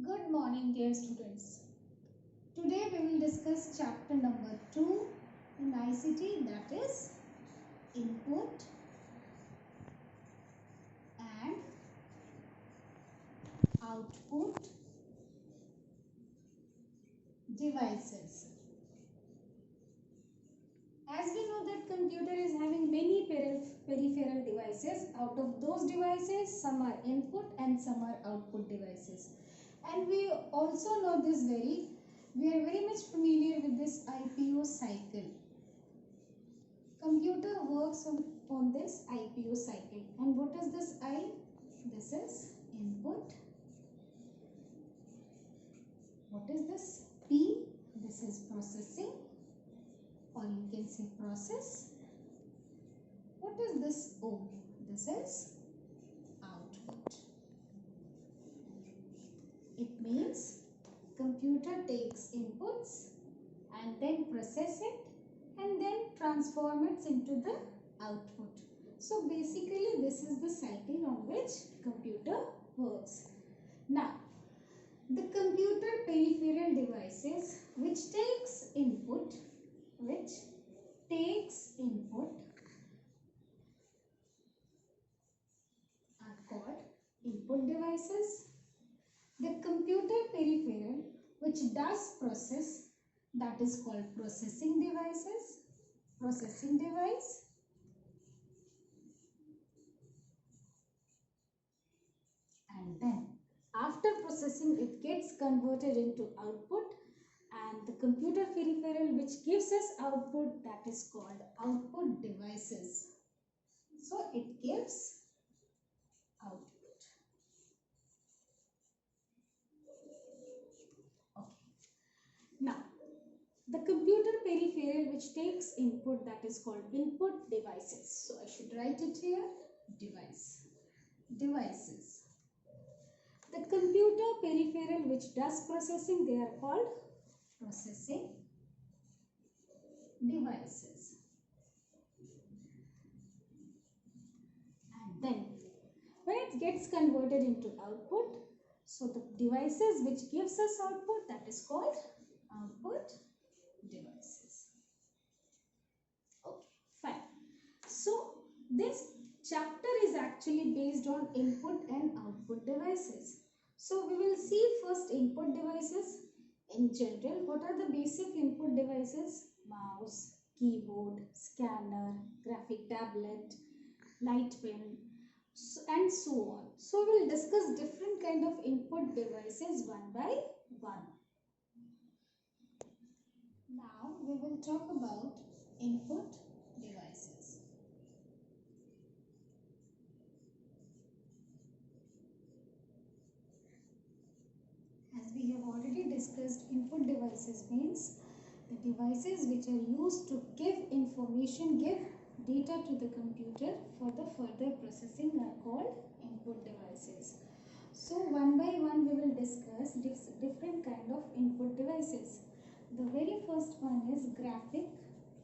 Good morning, dear students. Today we will discuss chapter number 2 in ICT, that is input and output devices. As we know that computer is having many peripheral devices. Out of those devices, some are input and some are output devices. And we also know this we are very much familiar with this IPO cycle. Computer works on this IPO cycle. And what is this I? This is input. What is this? P. This is processing, or you can say process. What is this O? This is output. It means computer takes inputs and then process it and then transform it into the output. So basically this is the cycle on which computer works. Now the computer peripheral devices which takes input are called input devices. The computer peripheral which does process, that is called processing devices. Processing device. And then after processing it gets converted into output, and the computer peripheral which gives us output, that is called output devices. So it gives output. Okay. Now the computer peripheral which takes input, that is called input devices. So I should write it here, devices. The computer peripheral which does processing, they are called processing devices. And then when it gets converted into output, so the devices which gives us output, that is called output devices. Okay, fine. So this chapter is actually based on input and output devices. So we will see first input devices. In general, what are the basic input devices? Mouse, keyboard, scanner, graphic tablet, light pen, and so on. So we will discuss different kind of input devices one by one. Now we will talk about input devices. As we have already discussed, input devices means the devices which are used to give information, give data to the computer for the further processing are called input devices. So one by one we will discuss different kind of input devices. The very first one is graphic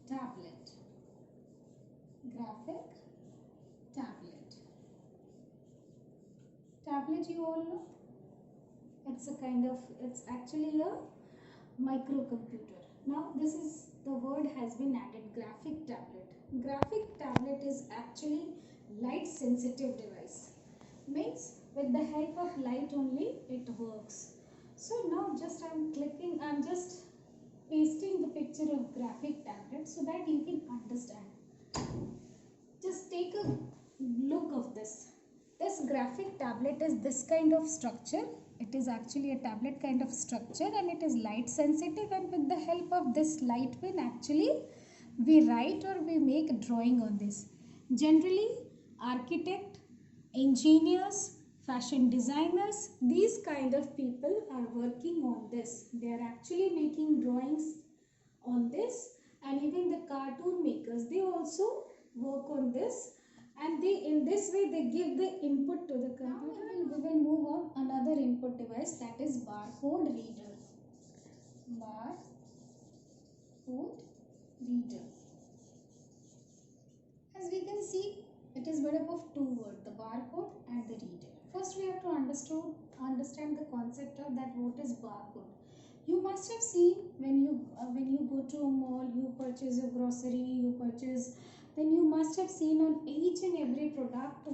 tablet. Graphic tablet. Tablet you all know? It's actually a microcomputer. Now the word has been added, graphic tablet. Graphic tablet is actually light sensitive device. Means with the help of light only it works. So now I'm just pasting the picture of graphic tablet so that you can understand. Just take a look of this. This graphic tablet is this kind of structure. It is actually a tablet kind of structure and it is light sensitive, and with the help of this light pen actually we write or we make a drawing on this. Generally architect, engineers, fashion designers, these kind of people are working on this. They are actually making drawings on this, and even the cartoon makers, they also work on this, and in this way they give the input to the computer. Now we will move on another input device, that is barcode reader. Barcode reader. As we can see, it is made up of two words, the barcode and the reader. First we have to understand the concept of that what is barcode. You must have seen when you go to a mall, you purchase a grocery, you purchase, then you must have seen on each and every product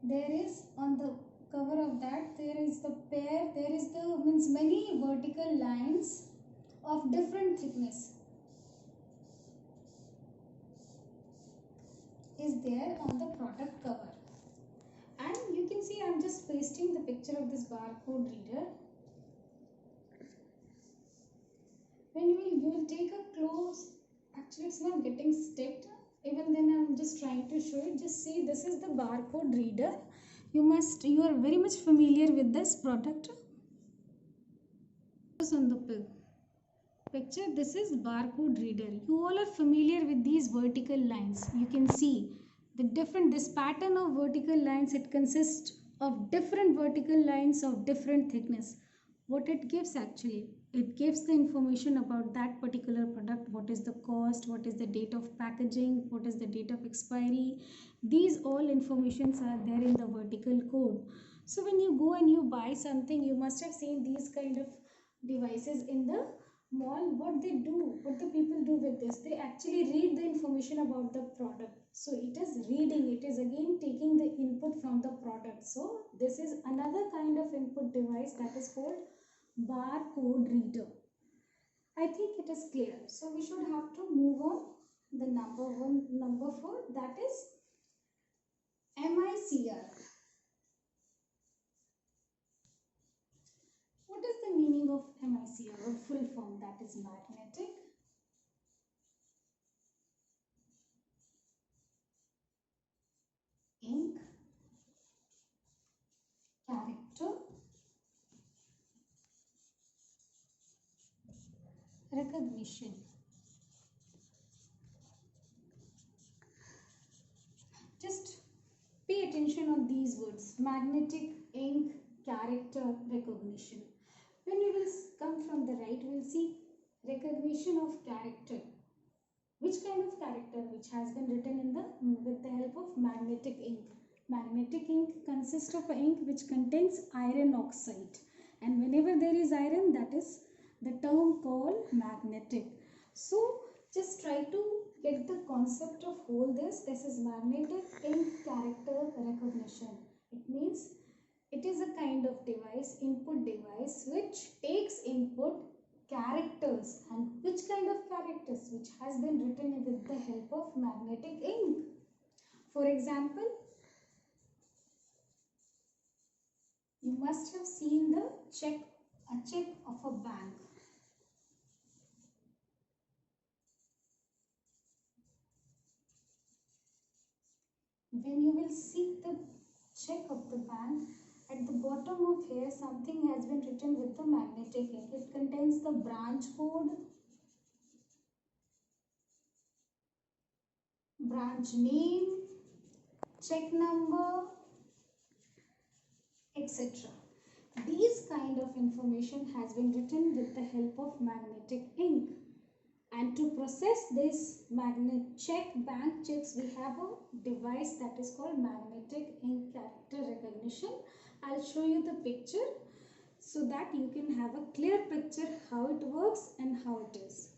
there is on the cover of that there is the pair, there is the means many vertical lines of different thickness is there on the product cover. And you can see I'm just pasting the picture of this barcode reader. When you will take a close, actually it's not getting sticked, even then I'm just trying to show you. Just see, this is the barcode reader. You are very much familiar with this product. On the picture, this is barcode reader. You all are familiar with these vertical lines. You can see this pattern of vertical lines, it consists of different vertical lines of different thickness. What it gives, actually it gives the information about that particular product, what is the cost, what is the date of packaging, what is the date of expiry. These all informations are there in the vertical code. So when you go and you buy something, you must have seen these kind of devices in the mall. What they do, what the people do with this, they actually read the information about the product. So it is reading, it is again taking the input from the product. So this is another kind of input device that is called barcode reader. I think it is clear. So we should have to move on the number 4, that is MICR. What is the meaning of MICR or full form? That is magnetic ink character recognition. Just pay attention on these words: magnetic ink character recognition. When we will come from the right, we will see recognition of character. Which kind of character? Which has been written in the with the help of magnetic ink. Magnetic ink consists of an ink which contains iron oxide, and whenever there is iron, that is the term called magnetic. So just try to get the concept of whole this. This is magnetic ink character recognition. It means it is a kind of device, input device, which takes input characters. And which kind of characters? Which has been written with the help of magnetic ink. For example, you must have seen a check of a bank. When you will see the check of the bank, at the bottom of here something has been written with the magnetic ink. It contains the branch code, branch name, check number, etc. These kind of information has been written with the help of magnetic ink. And to process this bank checks, we have a device that is called magnetic ink character recognition. I'll show you the picture so that you can have a clear picture how it works and how it is.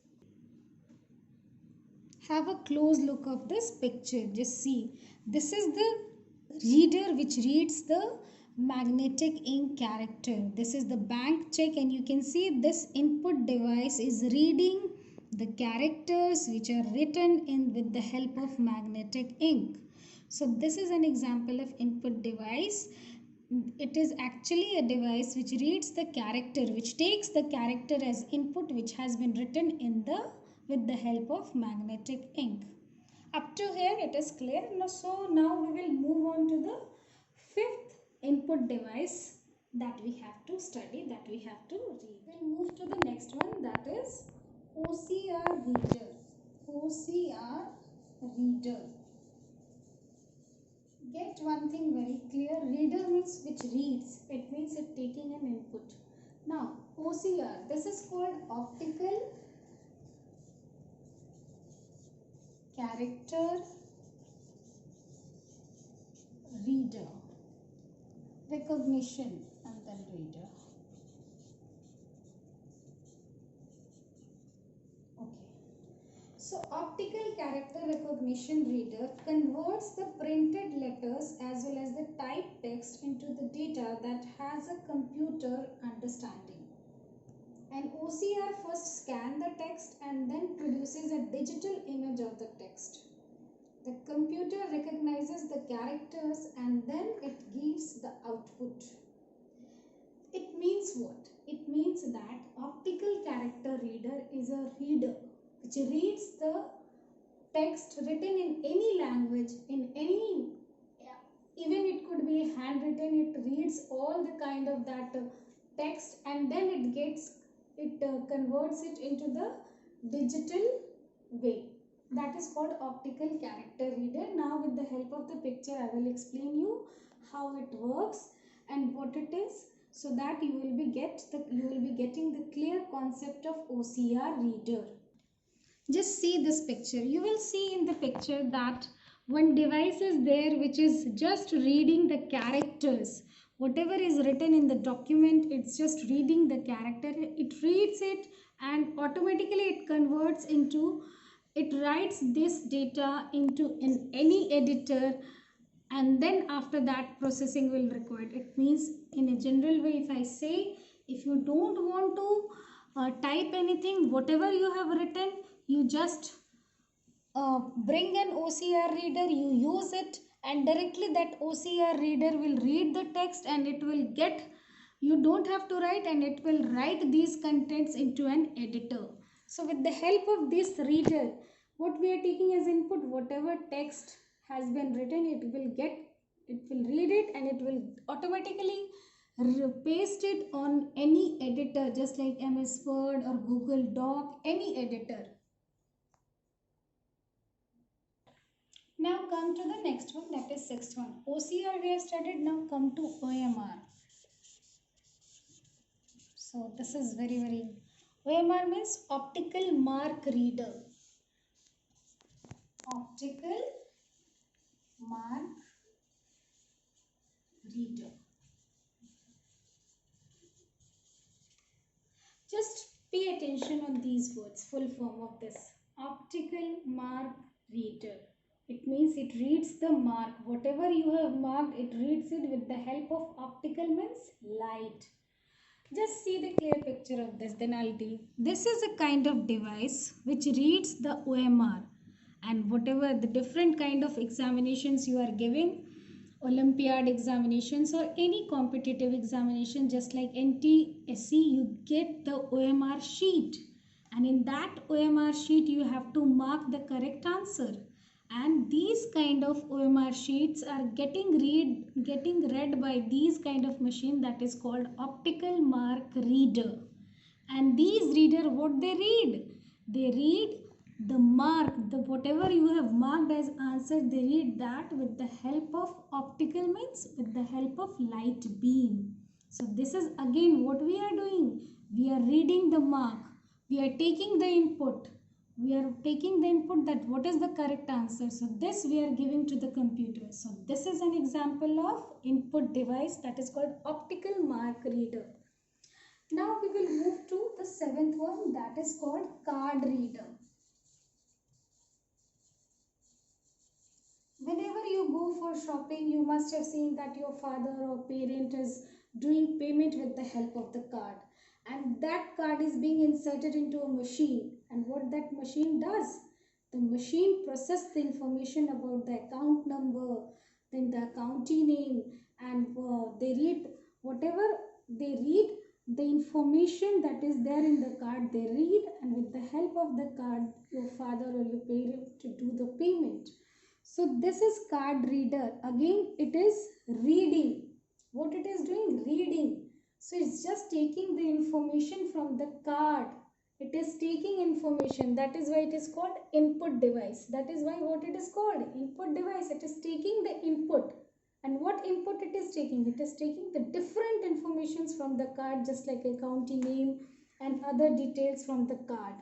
Have a close look of this picture. Just see, this is the reader which reads the magnetic ink character. This is the bank check, and you can see this input device is reading the characters which are written in with the help of magnetic ink. So this is an example of input device. It is actually a device which reads the character, which takes the character as input which has been written in the with the help of magnetic ink. Up to here it is clear. So now we will move on to the 5th input device that we have to study, that we have to read. We'll move to the next one, that is OCR reader. OCR reader. Get one thing very clear. Reader means which reads. It means it taking an input. Now OCR, this is called optical character reader recognition, and optical reader. Okay. So optical character recognition reader converts the printed letters as well as the typed text into the data that has a computer understanding. An OCR first scans the text and then produces a digital image of the text. The computer recognizes the characters and then it gives the output. It means what? It means that optical character reader is a reader which reads the text written in any language, in any, even it could be handwritten, it reads all the kind of that text and then it converts it into the digital way. That is called optical character reader. Now with the help of the picture I will explain you how it works and what it is, so that you will be getting the clear concept of OCR reader. Just see this picture. You will see in the picture that one device is there which is just reading the characters. Whatever is written in the document, it's just reading the character. It reads it and automatically it writes this data into any editor, and then after that processing will require. It means in a general way, if I say, if you don't want to type anything, whatever you have written, you just bring an OCR reader, you use it, and directly that OCR reader will read the text and it will get, you don't have to write, and it will write these contents into an editor. So with the help of this reader, what we are taking as input, whatever text has been written, it will read it and it will automatically paste it on any editor, just like MS Word or Google Doc, any editor. Now come to the next one, that is sixth one. OCR we have studied, now come to OMR. So this is very, OMR means optical mark reader. Optical mark reader. Just pay attention on these words, full form of this. Optical mark reader. It means it reads the mark. Whatever you have marked, it reads it with the help of optical means light. Just see the clear picture of this, then I'll tell. This is a kind of device which reads the OMR, and whatever the different kind of examinations you are giving, Olympiad examinations or any competitive examination, just like NTSC, you get the OMR sheet, and in that OMR sheet you have to mark the correct answer. And these kind of OMR sheets are getting read by these kind of machine, that is called optical mark reader. And these reader, what they read the mark, the whatever you have marked as answer, they read that with the help of optical means with the help of light beam. So this is again what we are doing. We are reading the mark. We are taking the input. That what is the correct answer. So this we are giving to the computer. So this is an example of input device, that is called optical mark reader. Now we will move to the seventh one, that is called card reader. Whenever you go for shopping, you must have seen that your father or parent is doing payment with the help of the card. And that card is being inserted into a machine. And what that machine does? The machine processes the information about the account number, then the accountee name, and they read whatever they read, the information that is there in the card they read, and with the help of the card, your father or your parent to do the payment. So this is card reader. Again, it is reading. What it is doing? Reading. So it's just taking the information from the card. It is taking information. That is why it is called input device. That is why what it is called? Input device. It is taking the input. And what input it is taking? It is taking the different informations from the card, just like accounting name and other details from the card.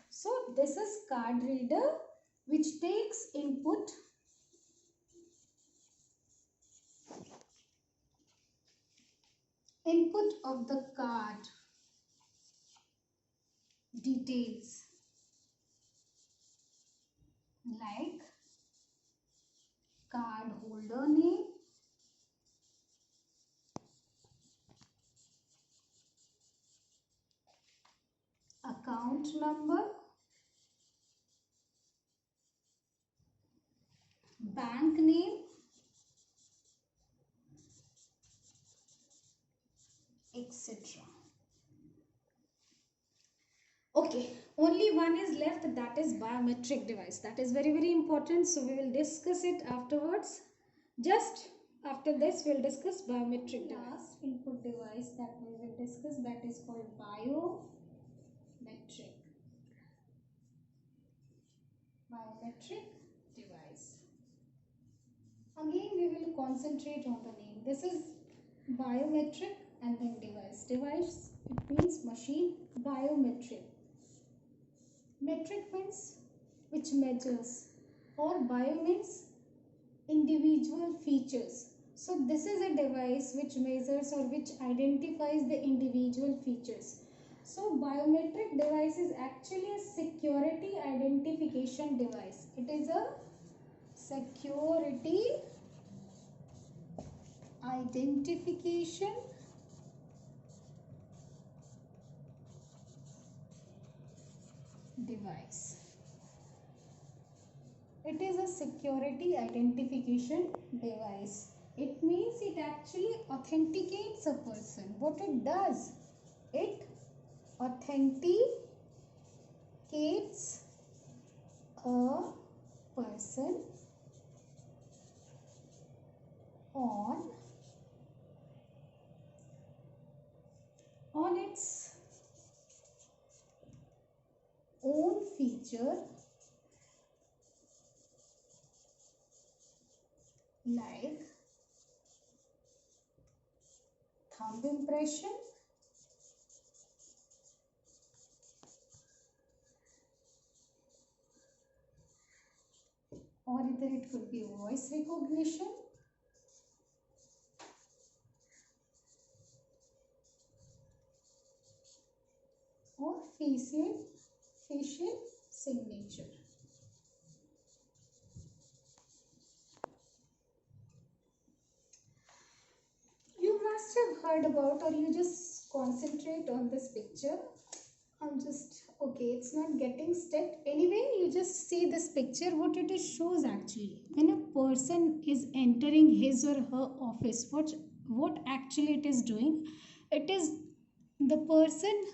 So this is card reader which takes input Input of the card details like card holder name, account number, bank name, etc. Okay, only one is left, that is biometric device. That is very, very important. So we will discuss it afterwards. Just after this, we'll discuss biometric device. Last input device that we will discuss, that is called biometric. Biometric device. Again, we will concentrate on the name. This is biometric and then device. Device, it means machine. Biometric. Metric means which measures, or bio means individual features. So this is a device which measures or which identifies the individual features. So biometric device is actually a security identification device. It is a security identification device. It is a security identification device. It means it actually authenticates a person. What it does, it authenticates a person on its own feature like thumb impression, or either it could be voice recognition, or facial signature. You must have heard about, or you just concentrate on this picture. I'm just, okay, it's not getting stuck. Anyway, you just see this picture. What it is shows actually, when a person is entering his or her office, what actually it is doing, it is the person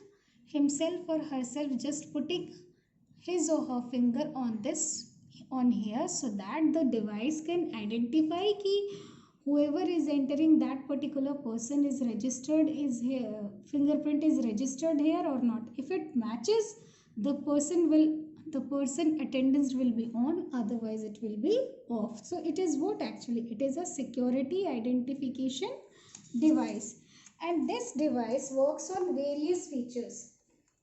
himself or herself just putting his or her finger on this, on here, so that the device can identify ki whoever is entering, that particular person is registered, is here, fingerprint is registered here or not. If it matches, the person attendance will be on, otherwise it will be off. So it is what actually, it is a security identification device, and this device works on various features.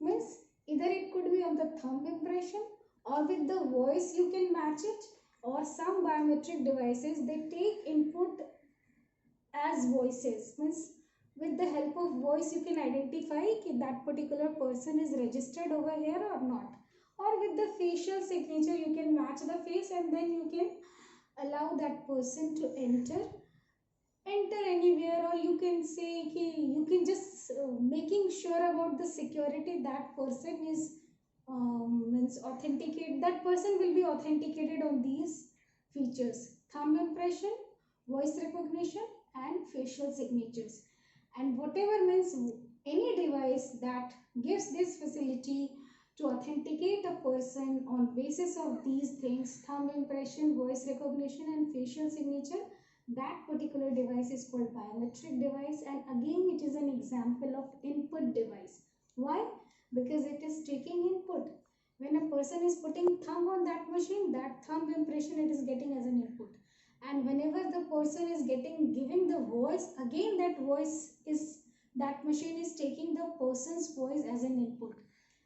Means either it could be on the thumb impression, or with the voice you can match it, or some biometric devices they take input as voices. Means with the help of voice you can identify if that particular person is registered over here or not, or with the facial signature you can match the face and then you can allow that person to enter anywhere, or you can say you can just making sure about the security, that person is means authenticate, that person will be authenticated on these features: thumb impression, voice recognition and facial signatures. And whatever means any device that gives this facility to authenticate a person on basis of these things: thumb impression, voice recognition and facial signature, that particular device is called biometric device. And again, it is an example of input device. Why? Because it is taking input. When a person is putting thumb on that machine, that thumb impression it is getting as an input. And whenever the person is giving the voice, again that voice is, that machine is taking the person's voice as an input.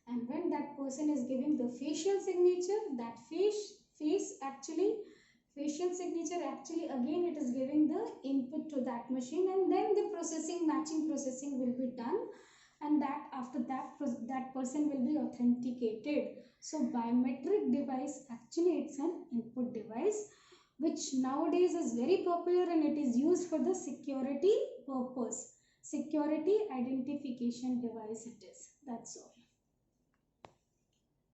And when that person is giving the facial signature, that face actually Facial signature, actually again it is giving the input to that machine, and then the processing, matching processing will be done, and that after that that person will be authenticated. So biometric device, actually it's an input device which nowadays is very popular, and it is used for the security purpose. Security identification device it is. That's all.